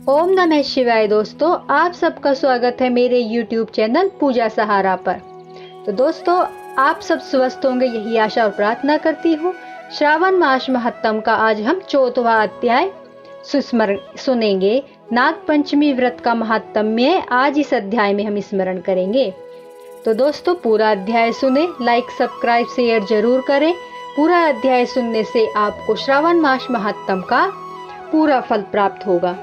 ओम नमः शिवाय। दोस्तों, आप सबका स्वागत है मेरे YouTube चैनल पूजा सहारा पर। तो दोस्तों, आप सब स्वस्थ होंगे यही आशा और प्रार्थना करती हूँ। श्रावण मास महत्तम का आज हम 4वां अध्याय सुनेंगे। नाग पंचमी व्रत का महात्म्य आज इस अध्याय में हम स्मरण करेंगे। तो दोस्तों, पूरा अध्याय सुने, लाइक सब्सक्राइब शेयर जरूर करें। पूरा अध्याय सुनने से आपको श्रावण मास महात्म्य का पूरा फल प्राप्त होगा।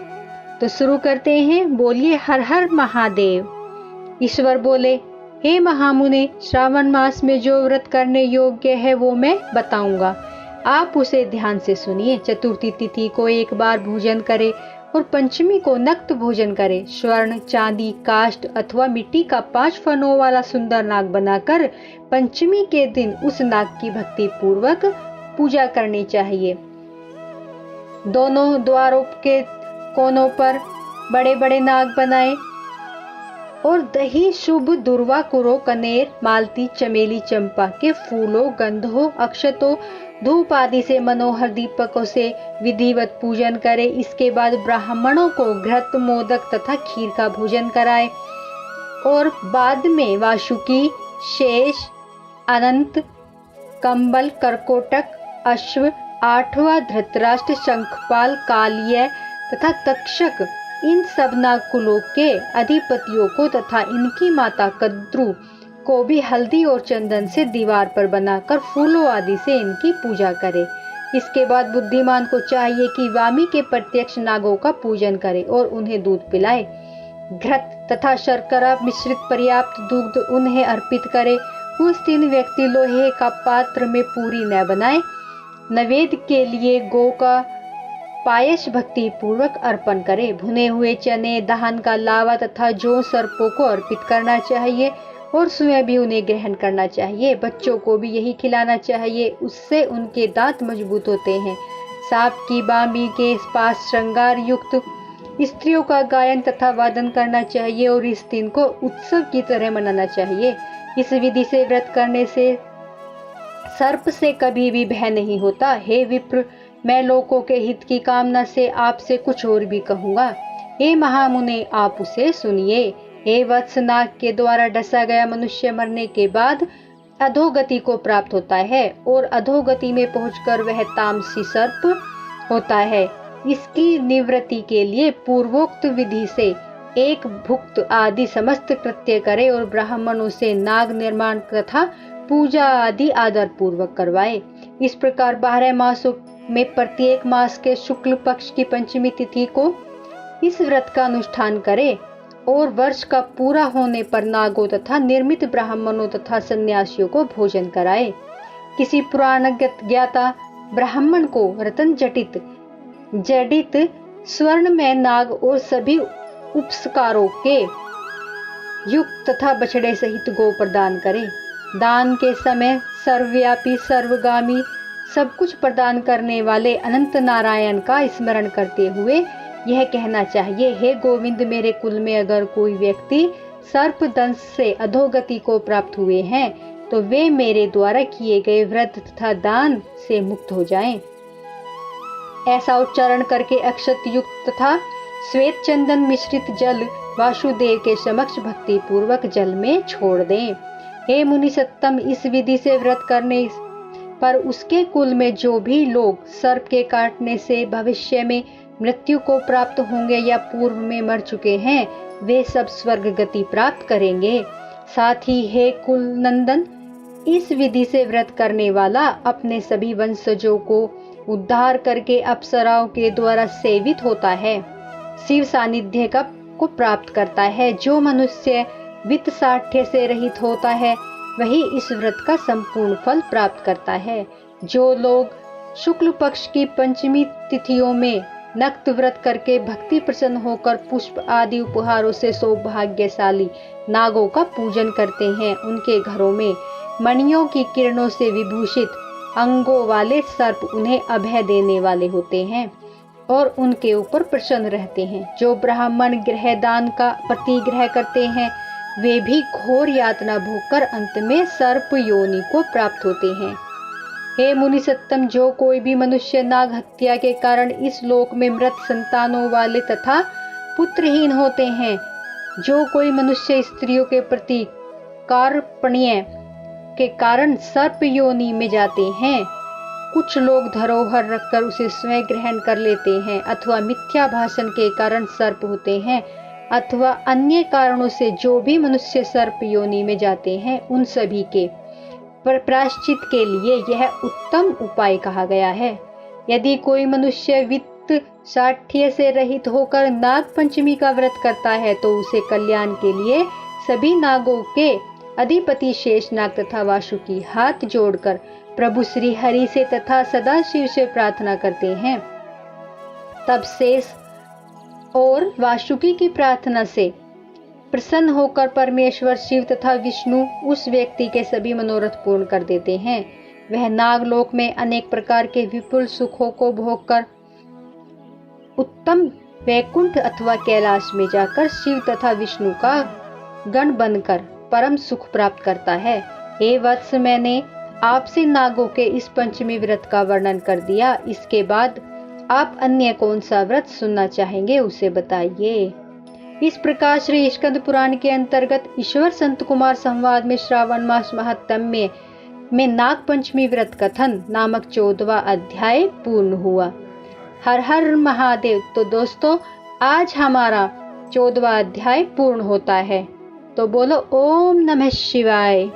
तो शुरू करते हैं। बोलिए हर हर महादेव। ईश्वर बोले, हे महामुने, श्रावण मास में जो व्रत करने योग्य है वो मैं बताऊंगा, आप उसे ध्यान से सुनिए। चतुर्थी तिथि को एक बार भोजन करें और पंचमी को नक्त भोजन करें। स्वर्ण, चांदी, काष्ठ अथवा मिट्टी का 5 फनों वाला सुंदर नाग बनाकर पंचमी के दिन उस नाग की भक्ति पूर्वक पूजा करनी चाहिए। दोनों द्वारों के कोनों पर बड़े बड़े नाग बनाएं और दही, शुभ, दुर्वा, कुरो, कनेर, मालती, चमेली, चंपा के फूलों, गंधों, अक्षतों, धूप आदि से मनोहर दीपकों से विधिवत पूजन करें। इसके बाद ब्राह्मणों को घृत, मोदक तथा खीर का भोजन कराएं और बाद में वासुकी, शेष, अनंत, कंबल, करकोटक, अश्व, 8वां धृतराष्ट्र, शंखपाल, कालिय तथा तक्षक, इन सब नागकुलों के अधिपतियों को तथा इनकी माता कद्रु को भी हल्दी और चंदन से दीवार पर बनाकर फूलों आदि से इनकी पूजा करे। इसके बाद बुद्धिमान को चाहिए कि वामी के प्रत्यक्ष नागों का पूजन करे और उन्हें दूध पिलाए। घृत तथा शर्करा मिश्रित पर्याप्त दूध उन्हें अर्पित करे। उस दिन व्यक्ति लोहे का पात्र में पूरी न बनाए। नैवेद्य के लिए गौ का पायस भक्ति पूर्वक अर्पण करे। भुने हुए चने, दहन का लावा तथा जौ सर्पों को अर्पित करना चाहिए और स्वयं भी उन्हें ग्रहण करना चाहिए। बच्चों को भी यही खिलाना चाहिए, उससे उनके दांत मजबूत होते हैं। सांप की बामी के पास श्रृंगार युक्त स्त्रियों का गायन तथा वादन करना चाहिए और इस दिन को उत्सव की तरह मनाना चाहिए। इस विधि से व्रत करने से सर्प से कभी भी भय नहीं होता। हे विप्र, मैं लोगों के हित की कामना से आपसे कुछ और भी कहूंगा। हे महामुने, आप उसे सुनिए। हे वत्स, नाग के द्वारा डसा गया मनुष्य मरने के बाद अधोगति को प्राप्त होता है और अधोगति में पहुंचकर वह तामसी सर्प होता है। इसकी निवृत्ति के लिए पूर्वोक्त विधि से एक भुक्त आदि समस्त कृत्य करे और ब्राह्मणों से नाग निर्माण तथा पूजा आदि आदर पूर्वक करवाए। इस प्रकार 12 मासों में प्रत्येक मास के शुक्ल पक्ष की पंचमी तिथि को इस व्रत का अनुष्ठान करे और वर्ष का पूरा होने पर नागों तथा निर्मित ब्राह्मणों तथा सन्यासियों को भोजन कराए। किसी पुराण ज्ञाता ब्राह्मण को रतन जडित स्वर्ण में नाग और सभी उपस्कारों के युक्त तथा बछड़े सहित गो प्रदान करे। दान के समय सर्वव्यापी, सर्वगामी, सब कुछ प्रदान करने वाले अनंत नारायण का स्मरण करते हुए यह कहना चाहिए, हे गोविंद, मेरे कुल में अगर कोई व्यक्ति सर्प दंश से अधोगति को प्राप्त हुए हैं तो वे मेरे द्वारा किए गए व्रत तथा दान से मुक्त हो जाएं। ऐसा उच्चारण करके अक्षत युक्त तथा श्वेत चंदन मिश्रित जल वासुदेव के समक्ष भक्ति पूर्वक जल में छोड़ दें। हे मुनि सत्तम, इस विधि से व्रत करने पर उसके कुल में जो भी लोग सर्प के काटने से भविष्य में मृत्यु को प्राप्त होंगे या पूर्व में मर चुके हैं, वे सब स्वर्ग गति प्राप्त करेंगे। साथ ही हे कुल नंदन, इस विधि से व्रत करने वाला अपने सभी वंशजों को उद्धार करके अप्सराओं के द्वारा सेवित होता है, शिव सानिध्य को प्राप्त करता है। जो मनुष्य वित्त साठ्य से रहित होता है वही इस व्रत का संपूर्ण फल प्राप्त करता है। जो लोग शुक्ल पक्ष की पंचमी तिथियों में नक्त व्रत करके भक्ति प्रसन्न होकर पुष्प आदि उपहारों से सौभाग्यशाली नागों का पूजन करते हैं, उनके घरों में मणियों की किरणों से विभूषित अंगों वाले सर्प उन्हें अभय देने वाले होते हैं और उनके ऊपर प्रसन्न रहते हैं। जो ब्राह्मण गृह दान का प्रतिग्रह करते हैं वे भी घोर यातना भोगकर अंत में सर्प योनि को प्राप्त होते हैं। हे मुनि सत्तम, जो कोई भी मनुष्य नाग हत्या के कारण इस लोक में मृत संतानों वाले तथा पुत्रहीन होते हैं। जो कोई मनुष्य स्त्रियों के प्रति कार्पण्य के कारण सर्प योनि में जाते हैं। कुछ लोग धरोहर रखकर उसे स्वयं ग्रहण कर लेते हैं, अथवा मिथ्या भाषण के कारण सर्प होते हैं, अथवा अन्य कारणों से जो भी मनुष्य सर्प योनि में जाते हैं, उन सभी के प्रायश्चित के लिए यह उत्तम उपाय कहा गया है। यदि कोई मनुष्य वित्त साठ्य से रहित होकर नाग पंचमी का व्रत करता है, तो उसे कल्याण के लिए सभी नागों के अधिपति शेषनाग तथा वासुकी हाथ जोड़कर प्रभु श्री हरि से तथा सदा शिव से प्रार्थना करते हैं। तब शेष और वासुकी की प्रार्थना से प्रसन्न होकर परमेश्वर शिव तथा विष्णु उस व्यक्ति के सभी मनोरथ पूर्ण कर देते हैं। वह नागलोक में अनेक प्रकार के विपुल सुखों को भोगकर उत्तम वैकुंठ अथवा कैलाश में जाकर शिव तथा विष्णु का गण बनकर परम सुख प्राप्त करता है। हे वत्स, मैंने आपसे नागों के इस पंचमी व्रत का वर्णन कर दिया। इसके बाद आप अन्य कौन सा व्रत सुनना चाहेंगे उसे बताइए। इस प्रकार श्री स्कंद पुराण के अंतर्गत ईश्वर संत कुमार संवाद में श्रावण मास महात्म्य में नाग पंचमी व्रत कथन नामक 14वां अध्याय पूर्ण हुआ। हर हर महादेव। तो दोस्तों, आज हमारा 14वां अध्याय पूर्ण होता है। तो बोलो ओम नमः शिवाय।